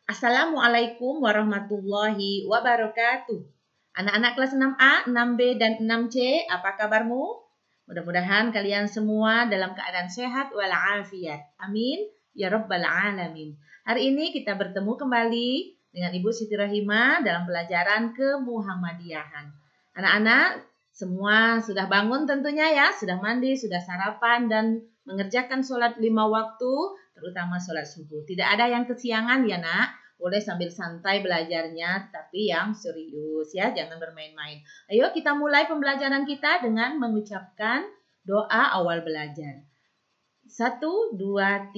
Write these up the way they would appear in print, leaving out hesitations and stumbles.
Assalamualaikum warahmatullahi wabarakatuh. Anak-anak kelas 6A, 6B, dan 6C, apa kabarmu? Mudah-mudahan kalian semua dalam keadaan sehat walafiat. Amin. Ya Rabbal Alamin. Hari ini kita bertemu kembali dengan Ibu Siti Rahimah dalam pelajaran kemuhammadiyahan. Anak-anak semua sudah bangun tentunya ya, sudah mandi, sudah sarapan, dan mengerjakan sholat 5 waktu, terutama sholat subuh. Tidak ada yang kesiangan ya nak, boleh sambil santai belajarnya, tapi yang serius ya, jangan bermain-main. Ayo kita mulai pembelajaran kita dengan mengucapkan doa awal belajar. 1, 2, 3.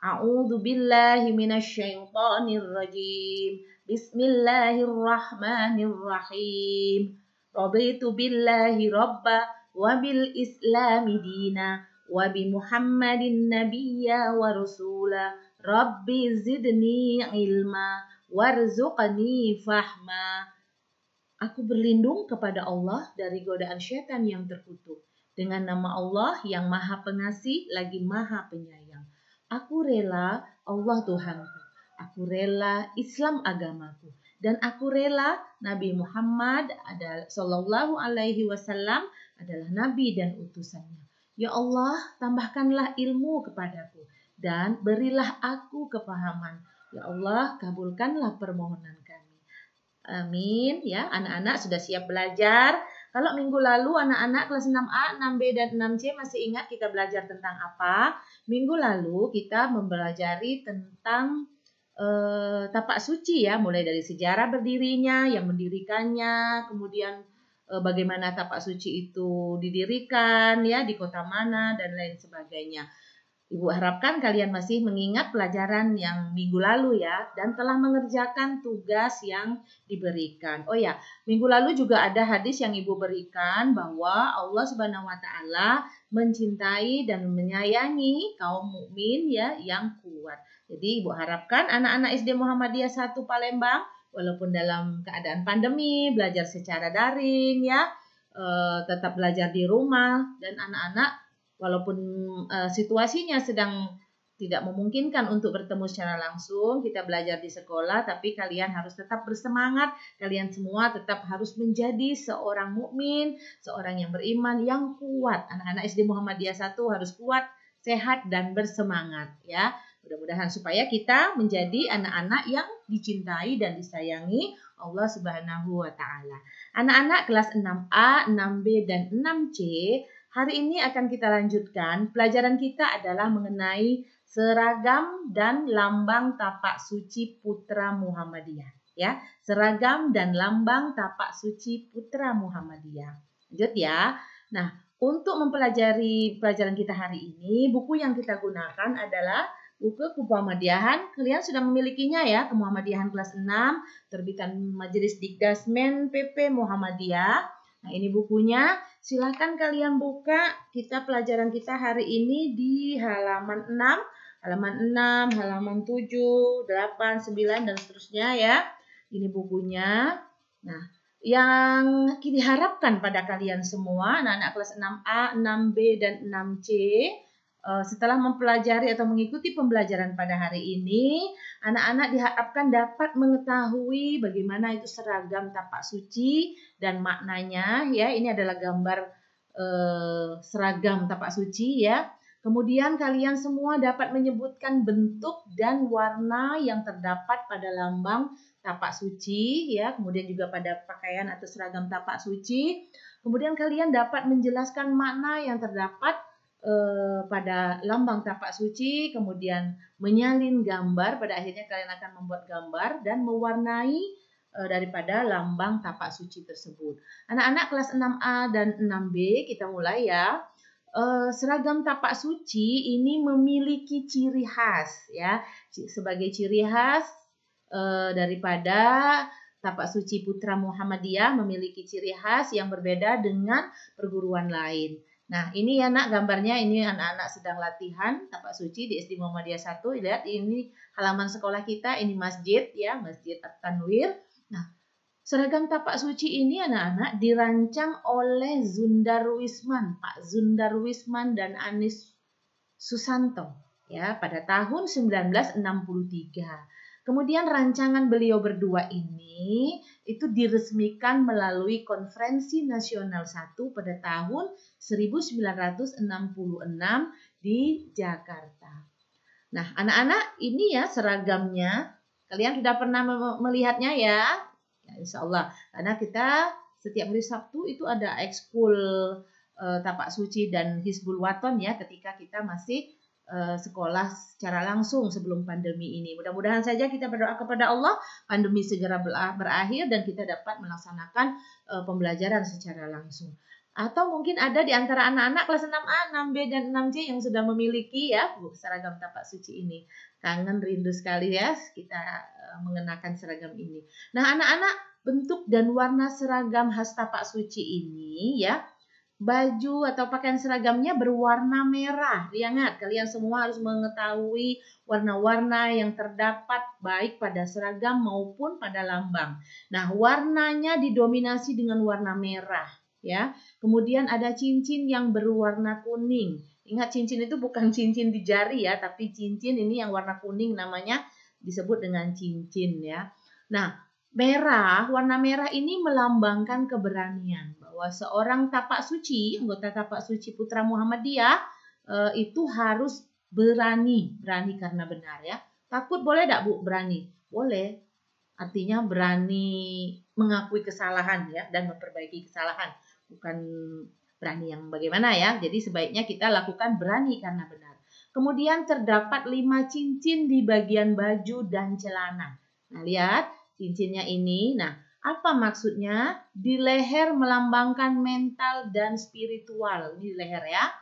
A'udzu billahi minasyaitonir rajim. Bismillahirrahmanirrahim. Raditu billahi rabba wa bil islami dina wa bi Muhammadin nabiyya wa rasula. Rabbi zidni ilma warzuqni fahma. Aku berlindung kepada Allah dari godaan syaitan yang terkutuk. Dengan nama Allah yang Maha Pengasih lagi Maha Penyayang. Aku rela Allah Tuhanku. Aku rela Islam agamaku. Dan aku rela Nabi Muhammad sallallahu alaihi wasallam adalah nabi dan utusannya. Ya Allah, tambahkanlah ilmu kepadaku dan berilah aku kepahaman. Ya Allah, kabulkanlah permohonan kami. Amin. Ya, anak-anak sudah siap belajar. Kalau minggu lalu anak-anak kelas 6A, 6B, dan 6C masih ingat kita belajar tentang apa? Minggu lalu kita mempelajari tentang tapak suci ya, mulai dari sejarah berdirinya, yang mendirikannya, kemudian bagaimana tapak suci itu didirikan ya, di kota mana, dan lain sebagainya. Ibu harapkan kalian masih mengingat pelajaran yang minggu lalu ya, dan telah mengerjakan tugas yang diberikan. Oh ya, minggu lalu juga ada hadis yang Ibu berikan bahwa Allah Subhanahu wa taala mencintai dan menyayangi kaum mukmin ya yang kuat. Jadi Ibu harapkan anak-anak SD Muhammadiyah 1 Palembang walaupun dalam keadaan pandemi, belajar secara daring ya, tetap belajar di rumah, dan anak-anak walaupun situasinya sedang tidak memungkinkan untuk bertemu secara langsung, kita belajar di sekolah, tapi kalian harus tetap bersemangat. Kalian semua tetap harus menjadi seorang mukmin, seorang yang beriman, yang kuat. Anak-anak SD Muhammadiyah 1 harus kuat, sehat, dan bersemangat ya. Mudah-mudahan supaya kita menjadi anak-anak yang dicintai dan disayangi Allah Subhanahu wa taala. Anak-anak kelas 6A, 6B, dan 6C, hari ini akan kita lanjutkan. Pelajaran kita adalah mengenai seragam dan lambang tapak suci Putra Muhammadiyah. Ya, seragam dan lambang tapak suci Putra Muhammadiyah. Lanjut ya. Nah, untuk mempelajari pelajaran kita hari ini, buku yang kita gunakan adalah buku Kemuhammadiyahan. Kalian sudah memilikinya ya, Kemuhammadiyahan kelas 6, terbitan Majelis Dikdasmen PP Muhammadiyah. Nah, ini bukunya. Silakan kalian buka. Pelajaran kita hari ini di halaman 6, halaman 7, 8, 9, dan seterusnya ya. Ini bukunya. Nah, yang diharapkan pada kalian semua, anak-anak kelas 6A, 6B, dan 6C, setelah mempelajari atau mengikuti pembelajaran pada hari ini, anak-anak diharapkan dapat mengetahui bagaimana itu seragam tapak suci dan maknanya ya. Ini adalah gambar seragam tapak suci ya. Kemudian kalian semua dapat menyebutkan bentuk dan warna yang terdapat pada lambang tapak suci ya. Kemudian juga pada pakaian atau seragam tapak suci. Kemudian kalian dapat menjelaskan makna yang terdapat pada lambang tapak suci, kemudian menyalin gambar. Pada akhirnya kalian akan membuat gambar dan mewarnai daripada lambang tapak suci tersebut. Anak-anak kelas 6A dan 6B, kita mulai ya. Seragam tapak suci ini memiliki ciri khas ya. Sebagai ciri khas daripada tapak suci Putra Muhammadiyah memiliki ciri khas yang berbeda dengan perguruan lain. Nah, ini ya nak gambarnya, ini anak-anak sedang latihan tapak suci di SD Muhammadiyah 1. Lihat ini halaman sekolah kita, ini masjid ya, Masjid At-Tanwir. Nah, seragam tapak suci ini anak-anak dirancang oleh Pak Zundar Wisman dan Anis Susanto ya pada tahun 1963. Kemudian rancangan beliau berdua ini itu diresmikan melalui Konferensi Nasional 1 pada tahun 1966 di Jakarta. Nah, anak-anak ini ya seragamnya. Kalian sudah pernah melihatnya ya? Ya, insya Allah. Karena kita setiap hari Sabtu itu ada ekskul tapak suci dan Hizbul Waton ya ketika kita masih sekolah secara langsung sebelum pandemi ini. Mudah-mudahan saja kita berdoa kepada Allah pandemi segera berakhir dan kita dapat melaksanakan pembelajaran secara langsung. Atau mungkin ada di antara anak-anak kelas 6A, 6B, dan 6C yang sudah memiliki ya seragam tapak suci ini. Kangen rindu sekali ya kita mengenakan seragam ini. Nah, anak-anak, bentuk dan warna seragam khas tapak suci ini ya, baju atau pakaian seragamnya berwarna merah. Ingat, kalian semua harus mengetahui warna-warna yang terdapat baik pada seragam maupun pada lambang. Nah, warnanya didominasi dengan warna merah. Ya, kemudian ada cincin yang berwarna kuning. Ingat, cincin itu bukan cincin di jari ya, tapi cincin ini yang warna kuning namanya disebut dengan cincin ya. Nah, warna merah ini melambangkan keberanian bahwa seorang tapak suci, anggota tapak suci Putra Muhammadiyah itu harus berani karena benar ya. Takut boleh enggak Bu? Berani. Boleh. Artinya berani mengakui kesalahan ya dan memperbaiki kesalahan. Bukan berani yang bagaimana ya. Jadi sebaiknya kita lakukan berani karena benar. Kemudian terdapat 5 cincin di bagian baju dan celana. Nah, lihat cincinnya ini. Nah, apa maksudnya? Di leher melambangkan mental dan spiritual. Ini di leher ya.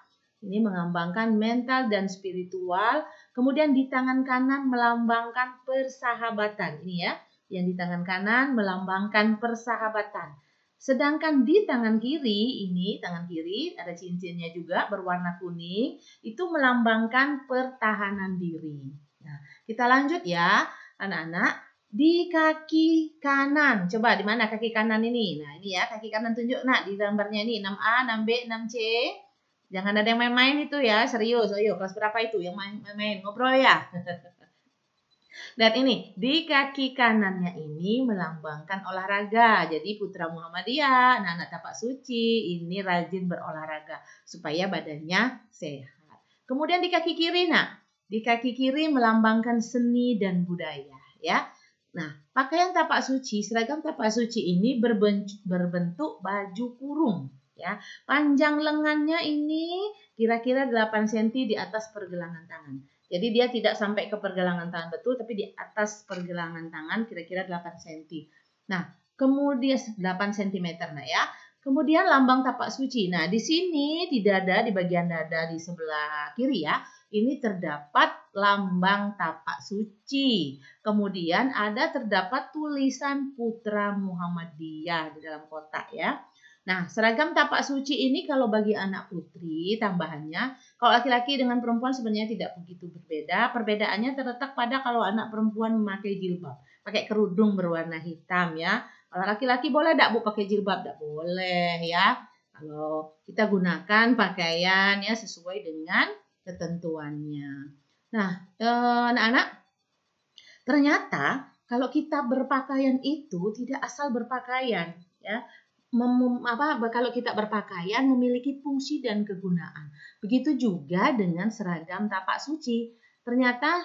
Ini melambangkan mental dan spiritual. Kemudian di tangan kanan melambangkan persahabatan. Ini ya. Yang di tangan kanan melambangkan persahabatan. Sedangkan di tangan kiri, tangan kiri ada cincinnya juga berwarna kuning, itu melambangkan pertahanan diri. Nah, kita lanjut ya, anak-anak. Di kaki kanan, coba di mana kaki kanan ini? Nah, ini ya, kaki kanan tunjuk. Nah, di gambarnya ini 6A, 6B, 6C. Jangan ada yang main-main itu ya, serius. Ayo, kelas berapa itu yang main-main? Ngobrol ya. Lihat ini, di kaki kanannya ini melambangkan olahraga. Jadi Putra Muhammadiyah, anak-anak tapak suci, ini rajin berolahraga supaya badannya sehat. Kemudian di kaki kiri, di kaki kiri melambangkan seni dan budaya, ya. Nah, pakaian tapak suci, seragam tapak suci ini berbentuk baju kurung, ya. Panjang lengannya ini kira-kira 8 cm di atas pergelangan tangan. Jadi dia tidak sampai ke pergelangan tangan betul, tapi di atas pergelangan tangan kira-kira 8 cm. Nah, kemudian 8 cm ya. Kemudian lambang tapak suci. Nah, di sini di dada, di bagian dada di sebelah kiri ya, ini terdapat lambang tapak suci. Kemudian terdapat tulisan Putra Muhammadiyah di dalam kotak ya. Nah, seragam tapak suci ini kalau bagi anak putri tambahannya, kalau laki-laki dengan perempuan sebenarnya tidak begitu berbeda. Perbedaannya terletak pada kalau anak perempuan memakai jilbab, pakai kerudung berwarna hitam ya. Kalau laki-laki boleh enggak Bu pakai jilbab? Enggak boleh ya. Kalau kita gunakan pakaian ya sesuai dengan ketentuannya. Nah, anak-anak, ternyata kalau kita berpakaian itu tidak asal berpakaian ya. Kalau kita berpakaian memiliki fungsi dan kegunaan. Begitu juga dengan seragam tapak suci. Ternyata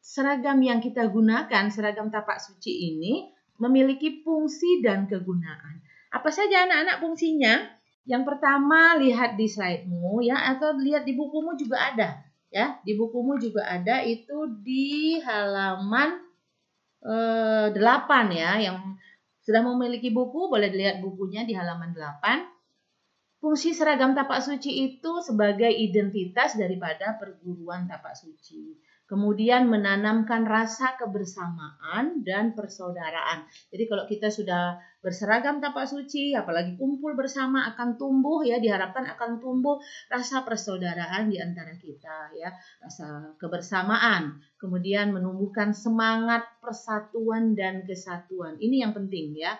seragam yang kita gunakan, seragam tapak suci ini memiliki fungsi dan kegunaan. Apa saja anak-anak fungsinya? Yang pertama lihat di slide-mu ya, atau lihat di bukumu juga ada. Ya, di bukumu juga ada itu di halaman 8 ya, yang sudah memiliki buku, boleh dilihat bukunya di halaman 8. Fungsi seragam tapak suci itu sebagai identitas daripada perguruan tapak suci. Kemudian menanamkan rasa kebersamaan dan persaudaraan. Jadi kalau kita sudah berseragam tapak suci, apalagi kumpul bersama akan tumbuh ya, diharapkan akan tumbuh rasa persaudaraan di antara kita ya, rasa kebersamaan. Kemudian menumbuhkan semangat persatuan dan kesatuan. Ini yang penting ya.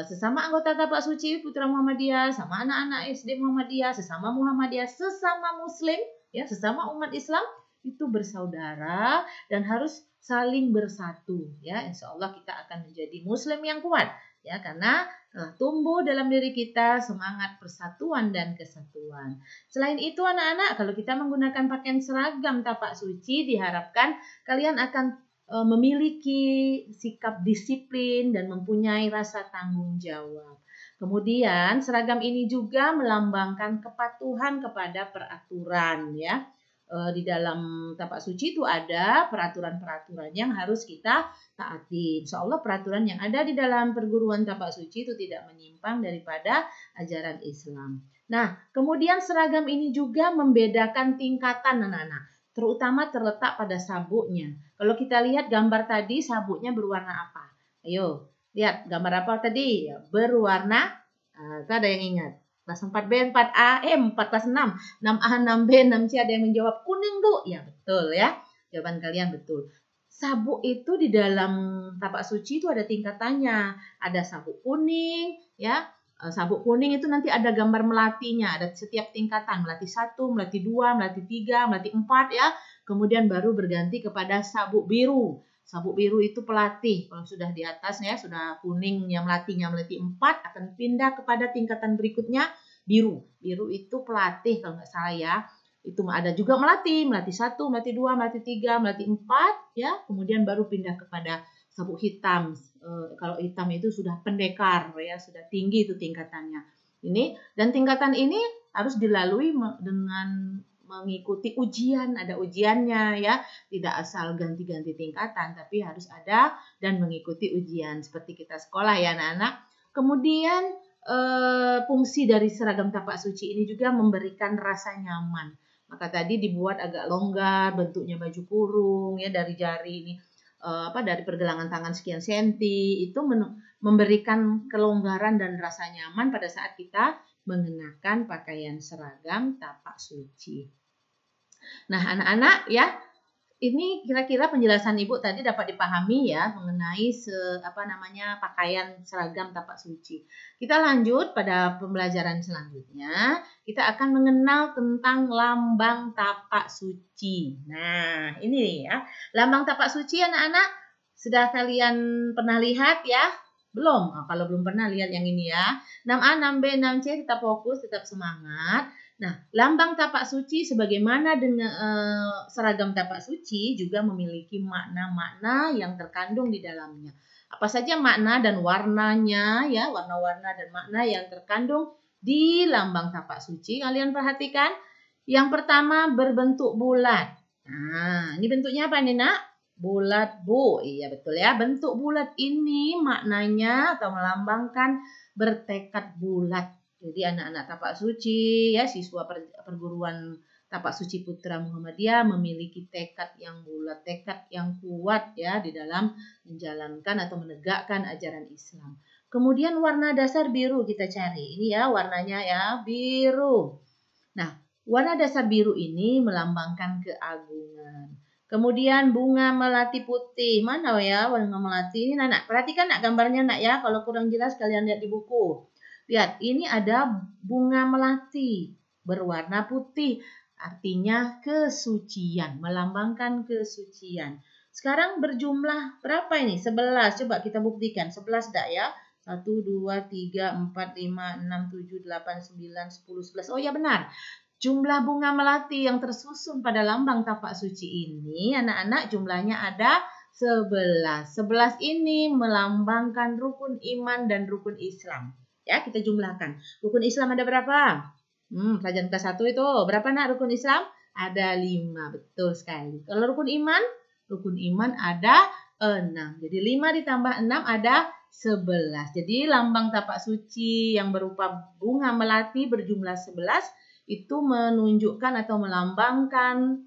Sesama anggota tapak suci Putra Muhammadiyah, sama anak-anak SD Muhammadiyah, sesama Muhammadiyah, sesama Muslim, ya, sesama umat Islam, itu bersaudara dan harus saling bersatu ya. Insya Allah kita akan menjadi muslim yang kuat ya, karena tumbuh dalam diri kita semangat persatuan dan kesatuan. Selain itu anak-anak, kalau kita menggunakan pakaian seragam tapak suci, diharapkan kalian akan memiliki sikap disiplin dan mempunyai rasa tanggung jawab. Kemudian seragam ini juga melambangkan kepatuhan kepada peraturan ya. Di dalam tapak suci itu ada peraturan-peraturan yang harus kita taati. Insya Allah peraturan yang ada di dalam perguruan tapak suci itu tidak menyimpang daripada ajaran Islam. Nah, kemudian seragam ini juga membedakan tingkatan anak-anak, terutama terletak pada sabuknya. Kalau kita lihat gambar tadi, sabuknya berwarna apa? Ayo, lihat gambar apa tadi? Berwarna, itu ada yang ingat? Kelas 4B, 4A, 4 kelas 6, 6A, 6B, 6C, ada yang menjawab kuning Bu. Ya betul ya, jawaban kalian betul. Sabuk itu di dalam tapak suci itu ada tingkatannya. Ada sabuk kuning ya. Sabuk kuning itu nanti ada gambar melatinya, ada setiap tingkatan, melati 1, melati 2, melati 3, melati 4 ya. Kemudian baru berganti kepada sabuk biru. Sabuk biru itu pelatih. Kalau sudah di atasnya sudah kuning yang melatinya melati 4 akan pindah kepada tingkatan berikutnya biru. Biru itu pelatih kalau nggak salah ya. Itu ada juga melati 1, melati 2, melati 3, melati 4 ya. Kemudian baru pindah kepada sabuk hitam. Kalau hitam itu sudah pendekar ya, sudah tinggi itu tingkatannya. Ini dan tingkatan ini harus dilalui dengan mengikuti ujian, ada ujiannya ya, tidak asal ganti-ganti tingkatan, tapi harus ada dan mengikuti ujian seperti kita sekolah ya anak-anak. Kemudian fungsi dari seragam tapak suci ini juga memberikan rasa nyaman. Maka tadi dibuat agak longgar, bentuknya baju kurung ya, dari jari ini dari pergelangan tangan sekian senti, itu memberikan kelonggaran dan rasa nyaman pada saat kita mengenakan pakaian seragam tapak suci. Nah, anak-anak ya, ini kira-kira penjelasan Ibu tadi dapat dipahami ya mengenai pakaian seragam tapak suci. Kita lanjut pada pembelajaran selanjutnya. Kita akan mengenal tentang lambang tapak suci. Nah, ini ya, lambang tapak suci anak-anak sudah kalian pernah lihat ya? Belum? Kalau belum pernah lihat yang ini ya. 6A, 6B, 6C tetap fokus, tetap semangat. Nah, lambang tapak suci sebagaimana dengan seragam tapak suci juga memiliki makna-makna yang terkandung di dalamnya. Apa saja makna dan warnanya ya, warna-warna dan makna yang terkandung di lambang tapak suci. Kalian perhatikan. Yang pertama berbentuk bulat. Nah, ini bentuknya apa nih, Nak? Bulat, Bu. Iya, betul ya. Bentuk bulat ini maknanya atau melambangkan bertekad bulat. Jadi anak-anak tapak suci ya, siswa perguruan tapak suci Putra Muhammadiyah memiliki tekad yang bulat, tekad yang kuat ya di dalam menjalankan atau menegakkan ajaran Islam. Kemudian warna dasar biru kita cari. Ini ya warnanya ya, biru. Nah, warna dasar biru ini melambangkan keagungan. Kemudian bunga melati putih. Mana ya warna melati? Ini Nak, perhatikan Nak gambarnya Nak ya. Kalau kurang jelas kalian lihat di buku. Lihat, ini ada bunga melati berwarna putih. Artinya kesucian, melambangkan kesucian. Sekarang berjumlah berapa ini? 11. Coba kita buktikan. 11 enggak ya? 1, 2, 3, 4, 5, 6, 7, 8, 9, 10, 11. Oh ya benar. Jumlah bunga melati yang tersusun pada lambang tapak suci ini, anak-anak jumlahnya ada 11. 11 ini melambangkan rukun iman dan rukun Islam. Ya, kita jumlahkan. Rukun Islam ada berapa? Pelajaran kelas 1 itu berapa Nak rukun Islam? Ada 5, betul sekali. Kalau rukun iman ada 6. Jadi 5 ditambah 6 ada 11. Jadi lambang tapak suci yang berupa bunga melati berjumlah 11 itu menunjukkan atau melambangkan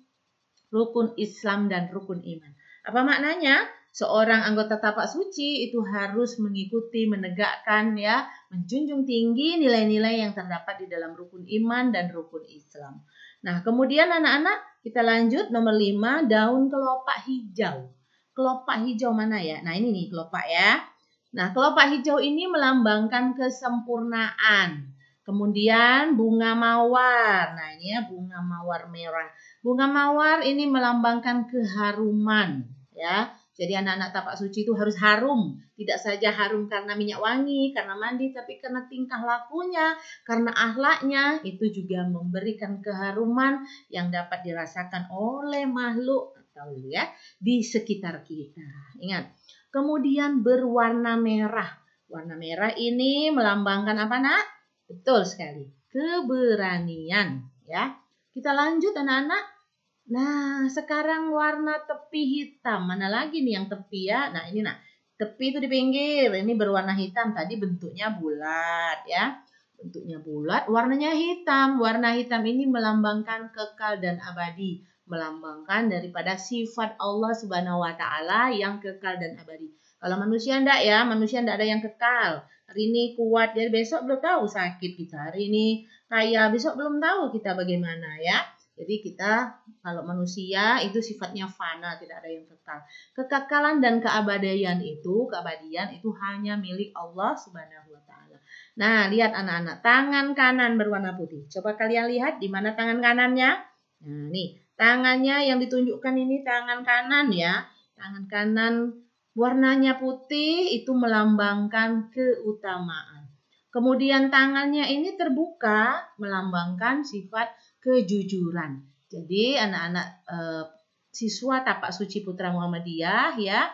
rukun Islam dan rukun iman. Apa maknanya? Seorang anggota tapak suci itu harus mengikuti, menegakkan ya, menjunjung tinggi nilai-nilai yang terdapat di dalam rukun iman dan rukun Islam. Nah, kemudian anak-anak kita lanjut nomor 5, daun kelopak hijau. Kelopak hijau mana ya? Nah, ini nih kelopak ya. Nah, kelopak hijau ini melambangkan kesempurnaan. Kemudian bunga mawar. Nah, ini ya bunga mawar merah. Bunga mawar ini melambangkan keharuman, ya. Jadi anak-anak tapak suci itu harus harum. Tidak saja harum karena minyak wangi, karena mandi, tapi karena tingkah lakunya, karena akhlaknya, itu juga memberikan keharuman yang dapat dirasakan oleh makhluk atau ya di sekitar kita. Ingat. Kemudian berwarna merah. Warna merah ini melambangkan apa, Nak? Betul sekali. Keberanian, ya. Kita lanjut anak-anak. Nah, sekarang warna tepi hitam. Mana lagi nih yang tepi ya? Nah, ini tepi itu di pinggir. Ini berwarna hitam. Tadi bentuknya bulat ya. Bentuknya bulat, warnanya hitam. Warna hitam ini melambangkan kekal dan abadi. Melambangkan daripada sifat Allah Subhanahu wa taala yang kekal dan abadi. Kalau manusia enggak ya, manusia enggak ada yang kekal. Hari ini kuat, jadi besok belum tahu sakit kita. Hari ini kaya, besok belum tahu kita bagaimana ya. Jadi kita kalau manusia itu sifatnya fana, tidak ada yang kekal. Kekekalan dan keabadian itu hanya milik Allah Subhanahu wa taala. Nah, lihat anak-anak, tangan kanan berwarna putih. Coba kalian lihat di mana tangan kanannya? Nah, nih, tangannya yang ditunjukkan ini tangan kanan ya. Tangan kanan warnanya putih itu melambangkan keutamaan. Kemudian tangannya ini terbuka melambangkan sifat kejujuran. Jadi anak-anak siswa Tapak Suci Putra Muhammadiyah ya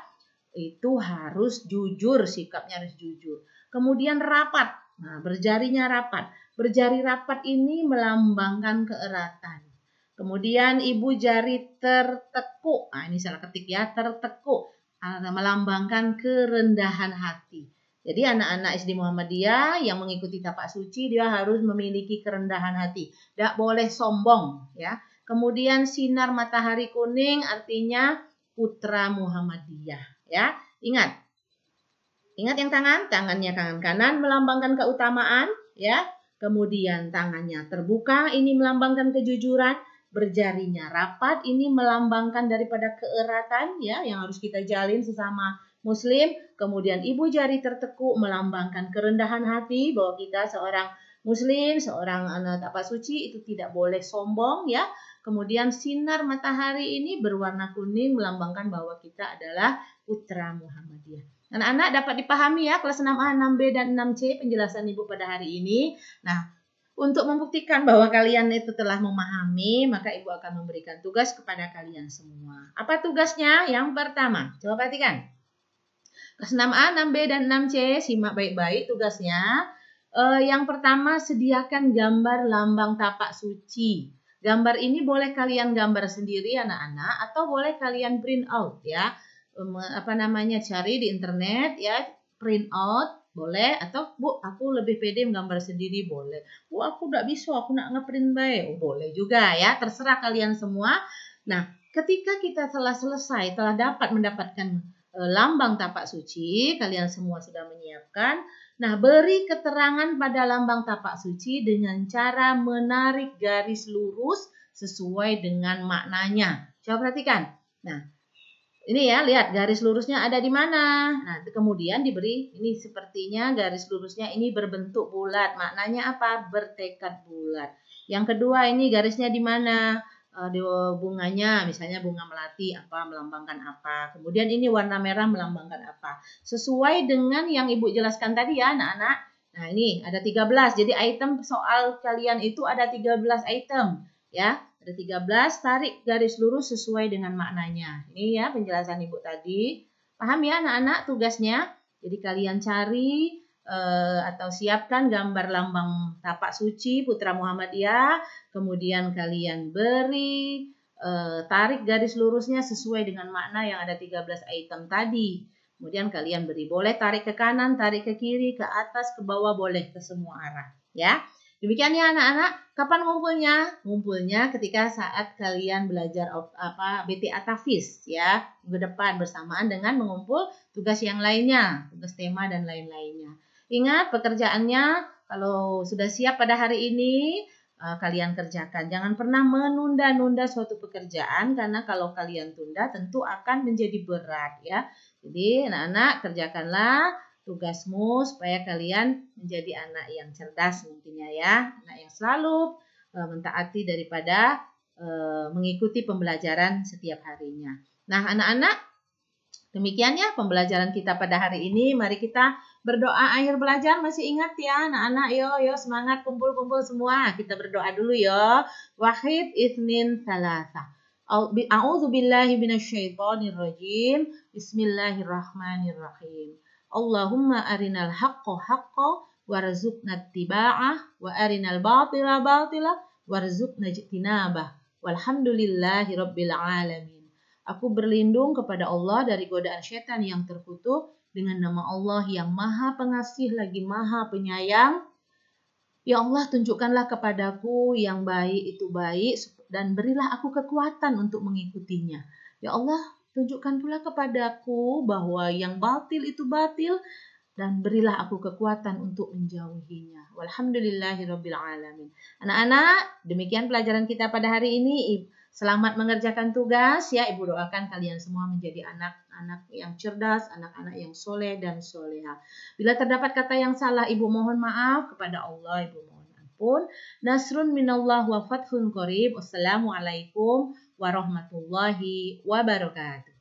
itu harus jujur, sikapnya harus jujur. Kemudian rapat. Nah, berjarinya rapat. Berjari rapat ini melambangkan keeratan. Kemudian ibu jari tertekuk. Nah, ini salah ketik ya, tertekuk. Melambangkan kerendahan hati. Jadi anak-anak SD Muhammadiyah yang mengikuti Tapak Suci dia harus memiliki kerendahan hati. Tidak boleh sombong ya. Kemudian sinar matahari kuning artinya Putra Muhammadiyah ya. Ingat. Ingat yang tangannya tangan kanan melambangkan keutamaan ya. Kemudian tangannya terbuka ini melambangkan kejujuran. Berjarinya rapat ini melambangkan daripada keeratan ya yang harus kita jalin sesama Muslim. Kemudian ibu jari tertekuk melambangkan kerendahan hati bahwa kita seorang Muslim, seorang anak Tapak Suci itu tidak boleh sombong ya. Kemudian sinar matahari ini berwarna kuning melambangkan bahwa kita adalah Putra Muhammadiyah. Anak-anak dapat dipahami ya kelas 6A, 6B, dan 6C penjelasan ibu pada hari ini. Nah, untuk membuktikan bahwa kalian itu telah memahami, maka ibu akan memberikan tugas kepada kalian semua. Apa tugasnya? Yang pertama, coba perhatikan. Kelas 6A, 6B, dan 6C, simak baik-baik tugasnya. Yang pertama, sediakan gambar lambang Tapak Suci. Gambar ini boleh kalian gambar sendiri anak-anak atau boleh kalian print out ya. Cari di internet ya, print out boleh, atau Bu aku lebih pede menggambar sendiri boleh. Bu aku tidak bisa, aku nak ngeprint baik. Boleh juga ya, terserah kalian semua. Nah, ketika kita telah selesai, telah dapat mendapatkan lambang Tapak Suci, kalian semua sudah menyiapkan. Nah, beri keterangan pada lambang Tapak Suci dengan cara menarik garis lurus sesuai dengan maknanya. Coba perhatikan. Nah, ini ya, lihat garis lurusnya ada di mana. Nah, kemudian diberi, ini sepertinya garis lurusnya ini berbentuk bulat. Maknanya apa? Bertekad bulat. Yang kedua ini garisnya di mana? Di bunganya, misalnya bunga melati apa, melambangkan apa. Kemudian ini warna merah melambangkan apa. Sesuai dengan yang ibu jelaskan tadi ya anak-anak. Nah, ini ada 13. Jadi item soal kalian itu ada 13 item. Ya. Ada 13, tarik garis lurus sesuai dengan maknanya. Ini ya penjelasan ibu tadi. Paham ya anak-anak tugasnya? Jadi kalian cari atau siapkan gambar lambang Tapak Suci Putra Muhammadiyah. Kemudian kalian beri, tarik garis lurusnya sesuai dengan makna yang ada 13 item tadi. Kemudian kalian beri, boleh tarik ke kanan, tarik ke kiri, ke atas, ke bawah, boleh ke semua arah. Ya. Demikian ya anak-anak. Kapan ngumpulnya? Ngumpulnya ketika saat kalian belajar BTA Tafiz ya, minggu depan bersamaan dengan mengumpul tugas yang lainnya, tugas tema dan lain-lainnya. Ingat pekerjaannya kalau sudah siap pada hari ini kalian kerjakan. Jangan pernah menunda-nunda suatu pekerjaan karena kalau kalian tunda tentu akan menjadi berat ya. Jadi anak-anak kerjakanlah tugasmu supaya kalian menjadi anak yang cerdas nantinya ya, anak yang selalu mentaati daripada mengikuti pembelajaran setiap harinya. Nah, anak-anak, demikian ya pembelajaran kita pada hari ini. Mari kita berdoa akhir belajar. Masih ingat ya anak-anak, yo semangat kumpul-kumpul semua. Kita berdoa dulu yo. Wahid itsnin tsalatsa. A'udzu billahi minasyaitonir rajim. Bismillahirrahmanirrahim. Allahumma arinal haqqo haqqo warzuqna ittiba'ah wa arinal batila batila warzuqna ijtinabah. Walhamdulillahi rabbil alamin. Aku berlindung kepada Allah dari godaan setan yang terkutuk dengan nama Allah yang Maha Pengasih lagi Maha Penyayang. Ya Allah, tunjukkanlah kepadaku yang baik itu baik dan berilah aku kekuatan untuk mengikutinya. Ya Allah, tunjukkan pula kepadaku bahwa yang batil itu batil dan berilah aku kekuatan untuk menjauhinya. Walhamdulillahirabbil alamin. Anak-anak, demikian pelajaran kita pada hari ini. Selamat mengerjakan tugas ya. Ibu doakan kalian semua menjadi anak-anak yang cerdas, anak-anak yang soleh dan soleha. Bila terdapat kata yang salah, Ibu mohon maaf kepada Allah. Ibu mohon ampun. Nasrun minallah wa fathun qarib. Wassalamualaikum warahmatullahi wabarakatuh.